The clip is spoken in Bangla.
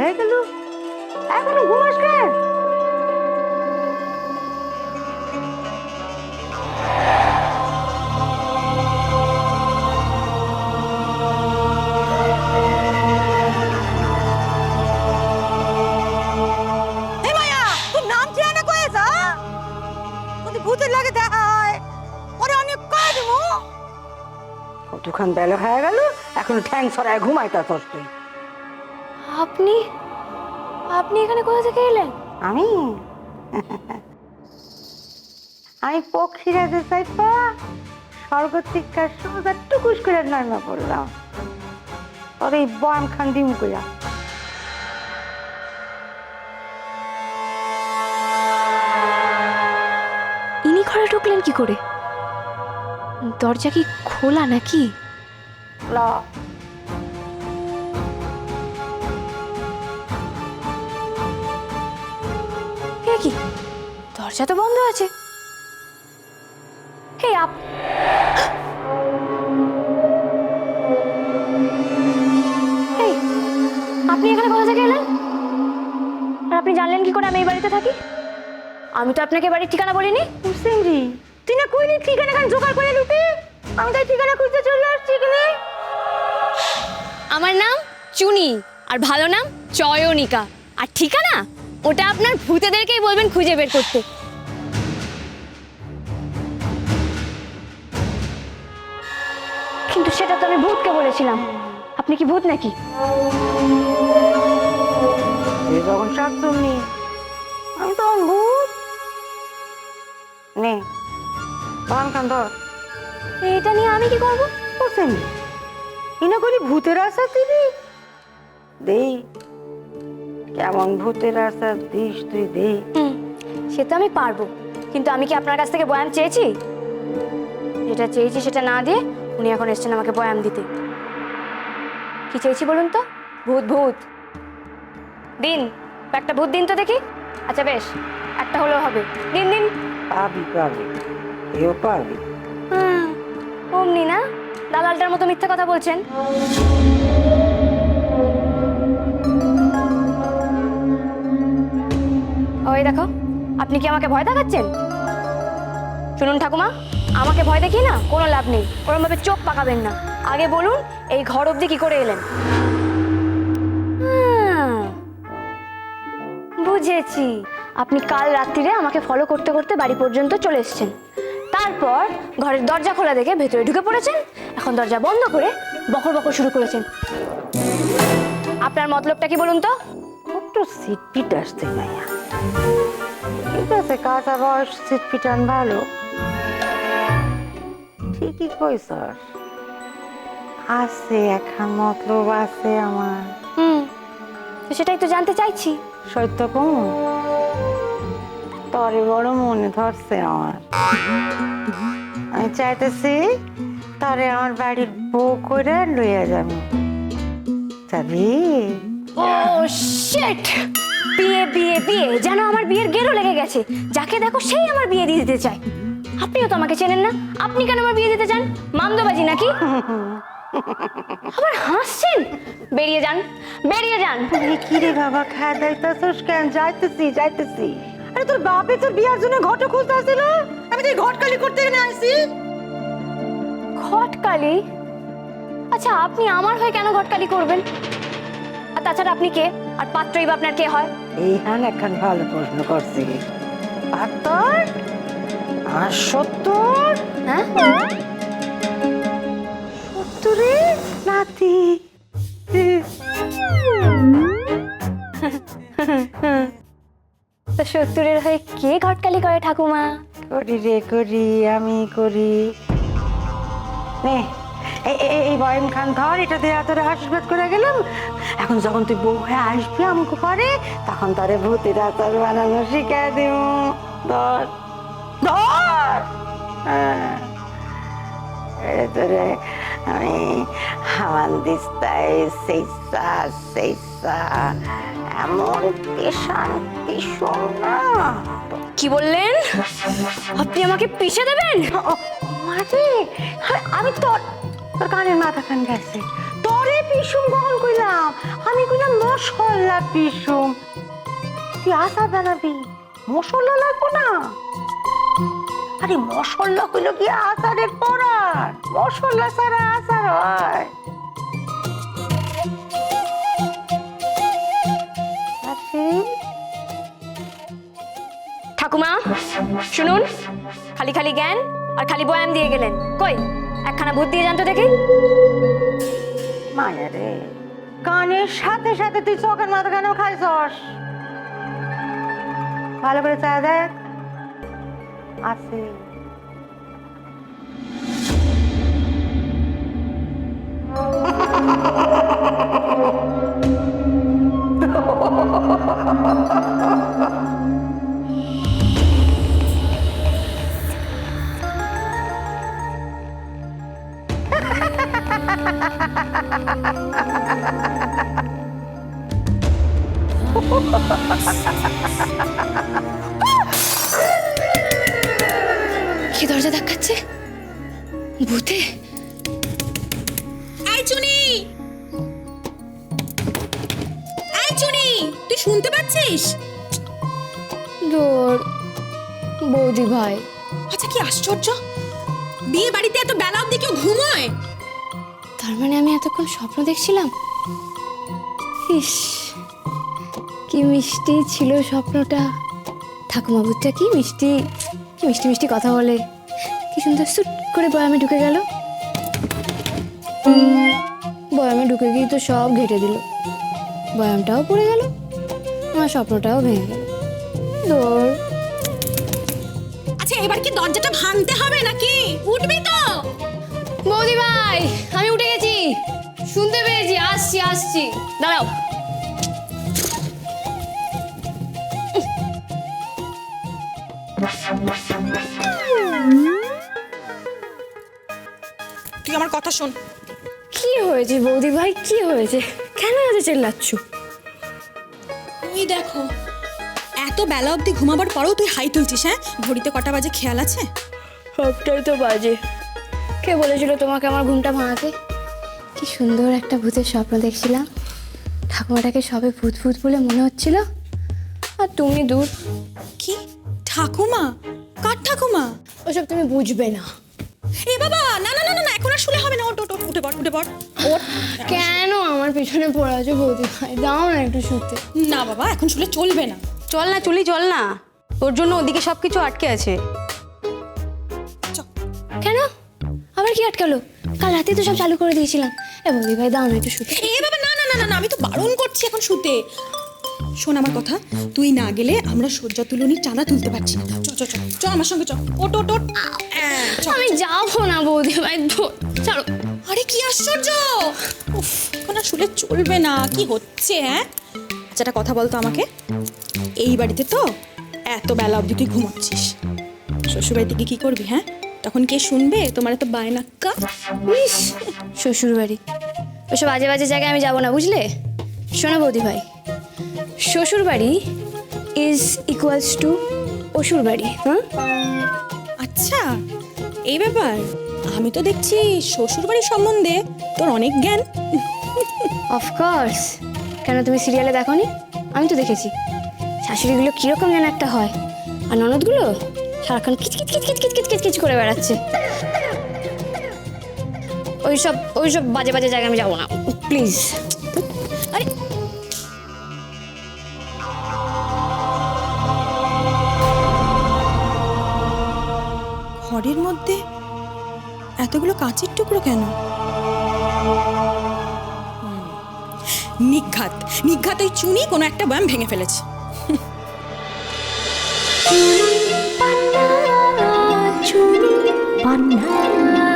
হয়ে গেল, এখনো ঘুমাস কেন? কতক্ষণ বেলা হয়ে গেল, এখন ঠ্যাং ছড়ায় ঘুমাইতাছ তুই। আপনি আপনি এখানে কোথা থেকে এলেন? আমি আমি পক্ষীরাজে চাইপা স্বর্গ থেকে সোজা টুকুস করে নামা পড়লাম, তোর এই বয়াম খান দিম কইয়া। ইনি ঘরে ঢুকলেন কি করে? দরজা কি খোলা নাকি? ল এ কি, দরজা তো বন্ধ আছে। হে এই, আপনি এখানে কোথা থেকে এলেন? আর আপনি জানলেন কি করে আমি এই বাড়িতে থাকি? আমি তো আপনাকে বাড়ির ঠিকানা বলিনি। মুসিমরি, তুই না কইলি ঠিকানা খান জোগাড় করে লুটি, আমি তাই ঠিকানা খুঁজতে চলে আসছি এখানে। আমার নাম চুনি, আর ভালো নাম চয়নিকা। আর ঠিকানা ওটা আপনার ভূতেদেরকেই বলবেন খুঁজে বের করতে। কিন্তু সেটা তো আমি ভূতকে বলেছিলাম। আপনি কি ভূত নাকি? তুই যখন সব শুননি, আমি তখন ভূত। নে বয়াম খান ধর। এটা নিয়ে আমি কি করবো? মুসিমরি, ইনা করি ভূতের আশা দিবি? দেই, কেমন ভূতের আশা দিস তুই দে। সে তো আমি পারবো, কিন্তু আমি কি আপনার কাছ থেকে বয়াম চেয়েছি? যেটা চেয়েছি সেটা না দিয়ে উনি এখন এসেছেন আমাকে বয়াম দিতে। কি চেয়েছি বলুন তো? ভূত ভূত দিন, একটা ভূত দিন তো দেখি। আচ্ছা বেশ, একটা হলেও হবে, দিন দিন। পাবি পাবি, এও পাবি। অমনি না, দালালটার মতো মিথ্যে কথা বলছেন। ওই দেখো, আপনি কি আমাকে ভয় দেখাচ্ছেন? শুনুন ঠাকুমা, আমাকে ভয় দেখিয়ে না কোনো লাভ নেই। ওরম ভাবে চোখ পাকাবেন না। আগে বলুন এই ঘর অবধি কি করে এলেন? বুঝেছি, আপনি কাল রাত্রিরে আমাকে ফলো করতে করতে বাড়ি পর্যন্ত চলে এসেছেন। তারপর ঘরের দরজা খোলা দেখে ভেতরে ঢুকে পড়েছেন। এখন দরজা বন্ধ করে বকর বকর শুরু করেছেন। আপনার মতলবটা কি বলুন তো? একটু সিটপিট আসছে মাইয়া। ঠিক আছে, কাঁচা বয়স সিটপিটান ভালো, ঠিকই কইস। আছে একখান মতলব আছে আমার। তো সেটাই তো জানতে চাইছি। সত্য কম, তরে বড় মনে ধরছে আমার। আমি চাইতেছি তরে আমার বাড়ির বউ করে লইয়া যাবো, যাবি? ও শিট! বিয়ে বিয়ে বিয়ে, যেন আমার বিয়ের গেরো লেগে গেছে। যাকে দেখো সেই আমার বিয়ে দিয়ে দিতে চায়। আপনিও তো আমাকে চেনেন না, আপনি কেন আমার বিয়ে দিতে চান? মামদোবাজি নাকি? আবার হাসছেন? বেরিয়ে যান, বেরিয়ে যান। কি রে বাবা, খায় দাইতাছস কেন? যাইতেছি যাইতেছি। আরে তোর বাপে তোর বিয়ার জন্য ঘট খুঁজতে আসছিল, আমি তো ঘটকালি করতে এনে আসছি। ঘটকালি? আচ্ছা, আপনি আমার হয়ে কেন ঘটকালি করবেন? আর তাছাড়া আপনি কে? আর পাত্রই বা আপনার কে হয়? এইখান একখান ভালো প্রশ্ন করছি। পাত্তর আর সত্তর? হ্যাঁ, সত্তরে নাতি। তো সত্তরের হয়ে কে ঘটকালি করে ঠাকুমা? করি রে করি, আমি করি। নে এই বয়াম খান ধর, এটা দিয়ে তোরে আশীর্বাদ করে গেলাম। এখন যখন তুই বউ হয়ে আসবি আমাকে ঘরে, তখন তোরে ভূতের আচার বানানো শিখাই দিব। ধর ধর, তোরে আমি হামান দিস্তাই সেইসা সেইসা এমন পেশান পিছন না। কি বললেন? আপনি আমাকে পিষে দেবেন? মাঝে আমি তোর তোর কানের মাথা খান গেছে, তোরে পিছুম কখন কইলাম? আমি কইলাম মশলা পিসুম, তুই আচার বানাবি, মশলা লাগবো না? আরে মশলা হইলো কি আচারের পরার, মশলা ছাড়া আচার হয়? ঠাকুমা শুনুন, খালি খালি জ্ঞান আর খালি বয়াম দিয়ে গেলেন। কই একখানা ভূত দিয়ে জানতো দেখি। মায়া রে, কানের সাথে সাথে তুই চোখের মাথা কেন খাইছস? ভালো করে চা দেখ আছে। কি দরজা ধাক্কাচ্ছে? ভূতে? এই চুনি, এই চুনি, তুই শুনতে পাচ্ছিস? দূর বৌদি ভাই। আচ্ছা কি আশ্চর্য, বিয়ে বাড়িতে এত বেলা অবধি কেউ ঘুমোয়? তার মানে আমি এতক্ষণ স্বপ্ন দেখছিলাম? ইস, কি মিষ্টি ছিল স্বপ্নটা। ঠাকুমা ভূতটা কি মিষ্টি, কি মিষ্টি মিষ্টি কথা বলে, কি সুন্দর সুট করে বয়ামে ঢুকে গেল। বয়ামে ঢুকে গিয়ে তো সব ঘেটে দিল, বয়ামটাও পড়ে গেল, আমার স্বপ্নটাও ভেঙে গেল। দৌড়। আচ্ছা এবার কি দরজাটা ভাঙতে হবে নাকি? উঠবি তো? বৌদি ভাই আমি উঠে গেছি, শুনতে পেয়েছি, আসছি আসছি, দাঁড়াও। তুই আমার কথা শোন। কি হয়েছে বৌদি ভাই, কি হয়েছে? কেন এত চেল্লাচ্ছ? ওই দেখো, এত বেলা অবধি ঘুমাবার পরেও তুই হাই তুলছিস। হ্যাঁ, ঘড়িতে কটা বাজে খেয়াল আছে? সবটাই তো বাজে। কে বলেছিল তোমাকে আমার ঘুমটা ভাঙাতে? কি সুন্দর একটা ভূতের স্বপ্ন দেখছিলাম, ঠাকুমাটাকে সবে ভূত ভূত বলে মনে হচ্ছিল, আর তুমি দূর। কি ঠাকুমা? কার ঠাকুমা? ওসব তুমি বুঝবে না। এ বাবা, না না না না, এখন আর শুলে হবে না। ওট ওট ওট, উঠে পড় উঠে পড়, ওঠ। কেন আমার পিছনে পড়ে আছো বৌদি ভাই? দাও না একটু শুতে। না বাবা, এখন শুলে চলবে না। চল না চলি, চল না, তোর জন্য ওদিকে সবকিছু আটকে আছে। কেন আবার কি আটকালো? কাল রাতে তো সব চালু করে দিয়েছিলাম। এ বৌদি ভাই দাও না একটু শুতে। এ বাবা, না না না না না, আমি তো বারণ করছি এখন শুতে। শোন আমার কথা, তুই না গেলে আমরা সজ্জা তুলনির চাঁদা তুলতে পারছি না। চ চ চ চ আমার সঙ্গে চ, ওট ওট ওট। আমি যাবো না বৌদি ভাই, ছাড়ো। আরে কি আশ্চর্য, উফ, এখন আর শুলে চলবে না। কি হচ্ছে? হ্যাঁ আচ্ছা একটা কথা বলতো আমাকে, এই বাড়িতে তো এত বেলা অবধি তুই ঘুমাচ্ছিস, শ্বশুরবাড়িতে গিয়ে কি করবি? হ্যাঁ, তখন কে শুনবে তোমার এত বায়নাক্কা? ইস, শ্বশুর বাড়ি, ওসব বাজে বাজে জায়গায় আমি যাবো না, বুঝলে? শোনো বৌদি ভাই, শ্বশুর বাড়ি ইজ ইকুয়ালস টু অসুর বাড়ি। হ্যাঁ আচ্ছা এই ব্যাপার, আমি তো দেখছি শ্বশুর বাড়ির সম্বন্ধে তোর অনেক জ্ঞান। অফকোর্স, কেন তুমি সিরিয়ালে দেখোনি? আমি তো দেখেছি শাশুড়িগুলো কিরকম যেন একটা হয়, আর ননদগুলো সারাক্ষণ কিচকিচ কিচকিচ কিচকিচ কিচকিচ করে বেড়াচ্ছে। ওইসব ওইসব বাজে বাজে জায়গায় আমি যাবো না, প্লিজ। আরে ঘরের মধ্যে এতগুলো কাঁচের টুকরো কেন? নিঘাত নিঘাত ওই চুনি কোনো একটা বয়াম ভেঙে ফেলেছে। চুনি পান্না